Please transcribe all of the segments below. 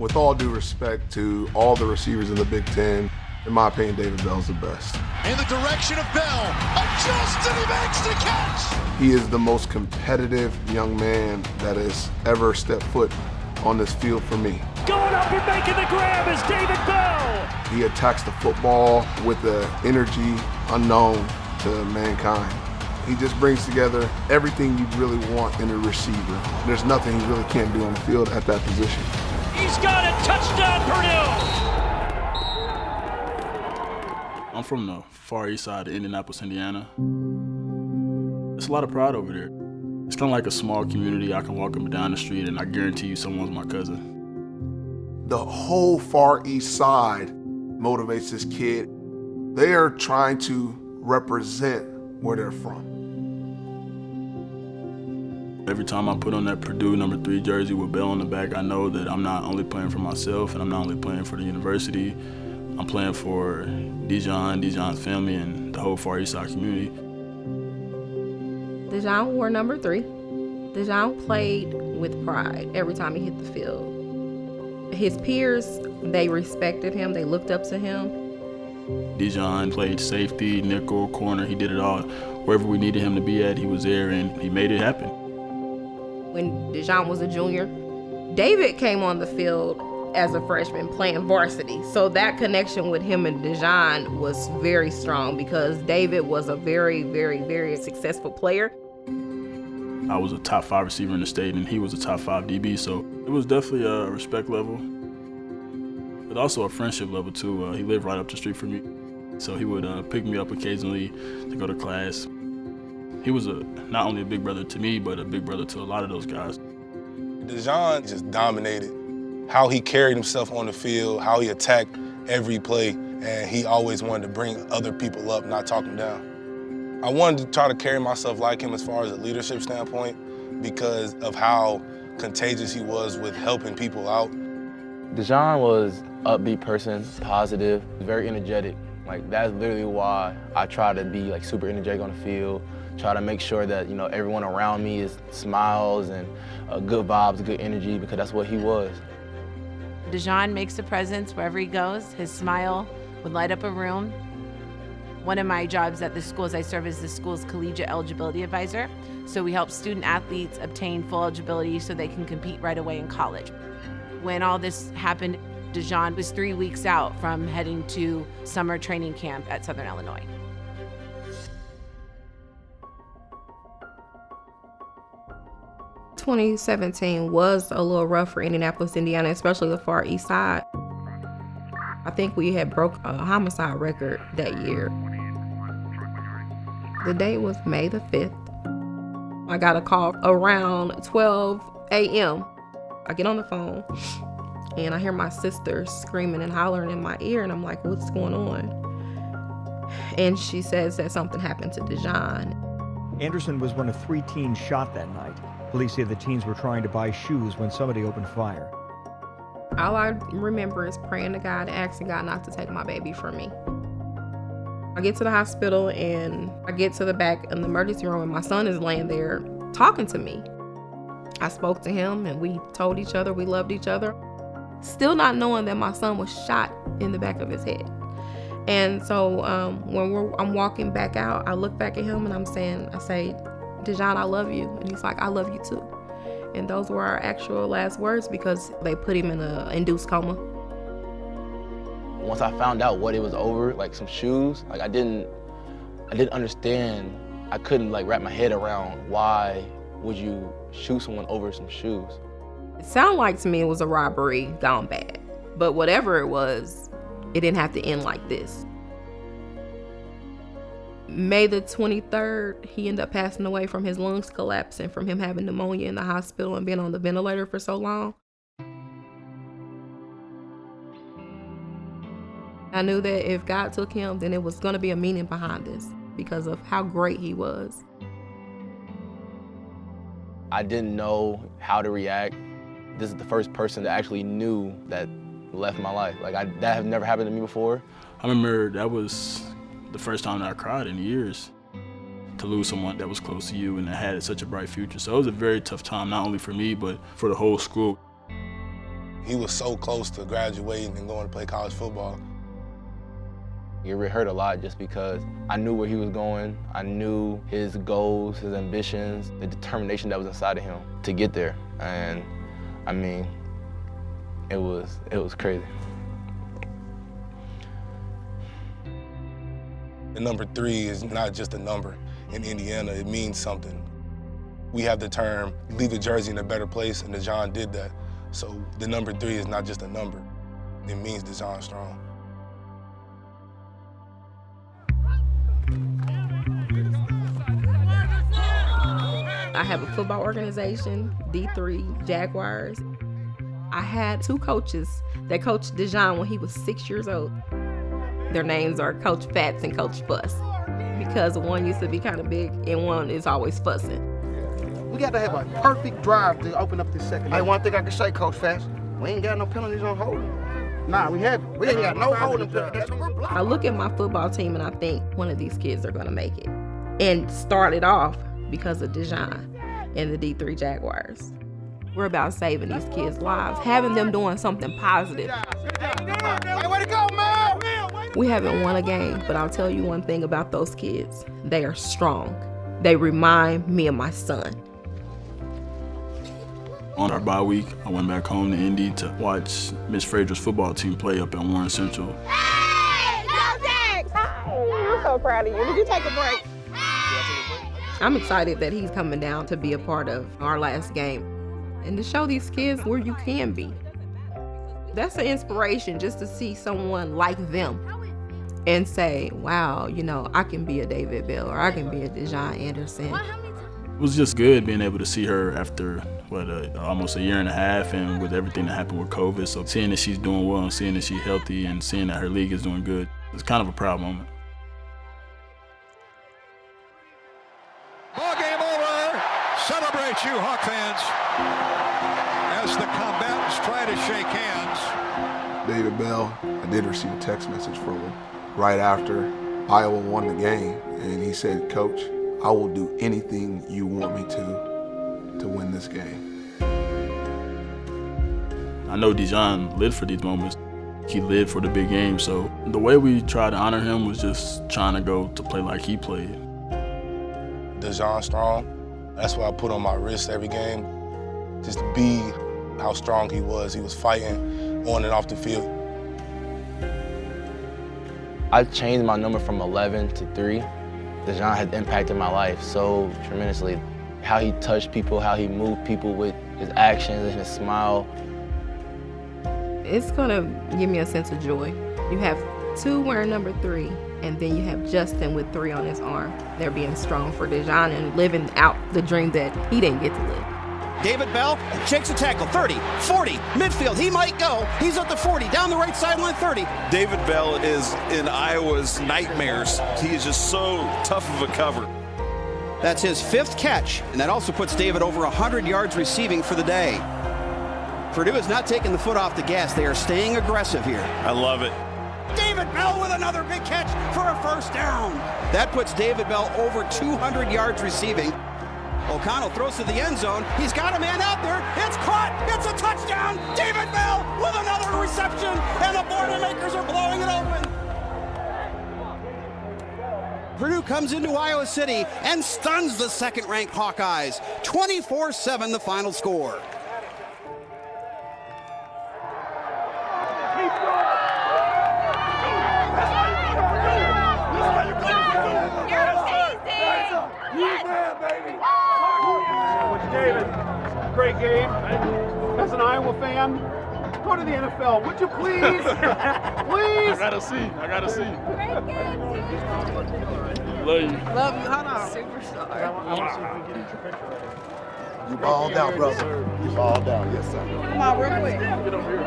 With all due respect to all the receivers in the Big Ten, in my opinion, David Bell's the best. In the direction of Bell, adjusted, he makes the catch! He is the most competitive young man that has ever stepped foot on this field for me. Going up and making the grab is David Bell! He attacks the football with an energy unknown to mankind. He just brings together everything you really want in a receiver. There's nothing he really can't do on the field at that position. He's got it! Touchdown, Purdue! I'm from the far east side of Indianapolis, Indiana. There's a lot of pride over there. It's kind of like a small community. I can walk up and down the street and I guarantee you someone's my cousin. The whole far east side motivates this kid. They are trying to represent where they're from. Every time I put on that Purdue number 3 jersey with Bell on the back, I know that I'm not only playing for myself and I'm not only playing for the university, I'm playing for Dijon's family, and the whole Far East Side community. Dijon wore number 3. Dijon played with pride every time he hit the field. His peers, they respected him, they looked up to him. Dijon played safety, nickel, corner, he did it all. Wherever we needed him to be at, he was there and he made it happen. When Dijon was a junior, David came on the field as a freshman playing varsity. So that connection with him and Dijon was very strong because David was a very, very, very successful player. I was a top 5 receiver in the state and he was a top 5 DB, so it was definitely a respect level, but also a friendship level too. He lived right up the street from me, so he would pick me up occasionally to go to class. He was not only a big brother to me, but a big brother to a lot of those guys. Dijon just dominated. How he carried himself on the field, how he attacked every play, and he always wanted to bring other people up, not talk them down. I wanted to try to carry myself like him as far as a leadership standpoint because of how contagious he was with helping people out. Dijon was an upbeat person, positive, very energetic. Like, that's literally why I try to be like super energetic on the field, try to make sure that, you know, everyone around me is smiles and good vibes, good energy, because that's what he was. Dijon makes a presence wherever he goes. His smile would light up a room. One of my jobs at the school is I serve as the school's collegiate eligibility advisor. So we help student athletes obtain full eligibility so they can compete right away in college. When all this happened, Dijon was 3 weeks out from heading to summer training camp at Southern Illinois. – 2017 was a little rough for Indianapolis, Indiana, especially the Far East Side. I think we had broke a homicide record that year. The date was May the 5th. I got a call around 12 a.m. I get on the phone and I hear my sister screaming and hollering in my ear, and I'm like, what's going on? And she says that something happened to Dijon. Anderson was one of 3 teens shot that night. Police say the teens were trying to buy shoes when somebody opened fire. All I remember is praying to God and asking God not to take my baby from me. I get to the hospital and I get to the back in the emergency room and my son is laying there talking to me. I spoke to him and we told each other we loved each other, still not knowing that my son was shot in the back of his head. And so when I'm walking back out, I look back at him and I say, Dijon, I love you. And he's like, I love you too. And those were our actual last words because they put him in an induced coma. Once I found out what it was over, like some shoes, like I didn't understand. I couldn't like wrap my head around why would you shoot someone over some shoes. It sounded like to me it was a robbery gone bad. But whatever it was, it didn't have to end like this. May the 23rd, he ended up passing away from his lungs collapsing from him having pneumonia in the hospital and being on the ventilator for so long. I knew that if God took him, then it was going to be a meaning behind this because of how great he was. I didn't know how to react. This is the first person that actually knew that left my life. Like that had never happened to me before. I remember that was the first time that I cried in years, to lose someone that was close to you and that had such a bright future. So it was a very tough time, not only for me, but for the whole school. He was so close to graduating and going to play college football. It hurt a lot just because I knew where he was going. I knew his goals, his ambitions, the determination that was inside of him to get there. And I mean, it was crazy. The number 3 is not just a number in Indiana, it means something. We have the term, leave a jersey in a better place, and Dijon did that. So the number 3 is not just a number, it means Dijon Strong. I have a football organization, D3 Jaguars. I had 2 coaches that coached Dijon when he was 6 years old. Their names are Coach Fats and Coach Fuss, because one used to be kind of big and one is always fussing. We got to have a perfect drive to open up this second. Hey, one thing I can say, Coach Fats, we ain't got no penalties on holding. Nah, we ain't got no holding penalties. I look at my football team and I think one of these kids are going to make it. And started off because of Dijon and the D3 Jaguars. We're about saving these kids' lives, having them doing something positive. Hey, way to go, man! We haven't won a game, but I'll tell you one thing about those kids. They are strong. They remind me of my son. On our bye week, I went back home to Indy to watch Miss Fraser's football team play up at Warren Central. Hey, go Jags! I'm so proud of you. Did you take a break? I'm excited that he's coming down to be a part of our last game and to show these kids where you can be. That's an inspiration just to see someone like them and say, wow, you know, I can be a David Bell or I can be a Dijon Anderson. It was just good being able to see her after, almost a year and a half, and with everything that happened with COVID. So seeing that she's doing well and seeing that she's healthy and seeing that her league is doing good, it's kind of a proud moment. Ball game over. Celebrate, you Hawk fans, as the combatants try to shake hands. David Bell, I did receive a text message from him right after Iowa won the game, and he said, Coach, I will do anything you want me to win this game. I know Dijon lived for these moments. He lived for the big game, so the way we tried to honor him was just trying to go to play like he played. Dijon Strong, that's what I put on my wrist every game, just to be how strong he was. He was fighting on and off the field. I changed my number from 11 to 3. Dijon has impacted my life so tremendously. How he touched people, how he moved people with his actions and his smile. It's gonna give me a sense of joy. You have 2 wearing number 3, and then you have Justin with 3 on his arm. They're being strong for Dijon and living out the dream that he didn't get to live. David Bell shakes a tackle, 30, 40, midfield, he might go. He's at the 40, down the right sideline, 30. David Bell is in Iowa's nightmares. He is just so tough of a cover. That's his 5th catch, and that also puts David over 100 yards receiving for the day. Purdue is not taking the foot off the gas. They are staying aggressive here. I love it. David Bell with another big catch for a first down. That puts David Bell over 200 yards receiving. O'Connell throws to the end zone. He's got a man out there. It's caught. It's a touchdown. David Bell with another reception, and the Boilermakers are blowing it open. Purdue comes into Iowa City and stuns the second-ranked Hawkeyes. 24-7 the final score. David, great game. As an Iowa fan, go to the NFL, would you please? Please? I gotta see. Great game, dude. Love you. Love you. Hold on. Superstar. I want to see if we can get your picture ready. You balled out, brother. You balled out. Yes, sir. Come on, real quick. Get over here.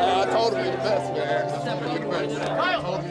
I told him he the best, man. Kyle.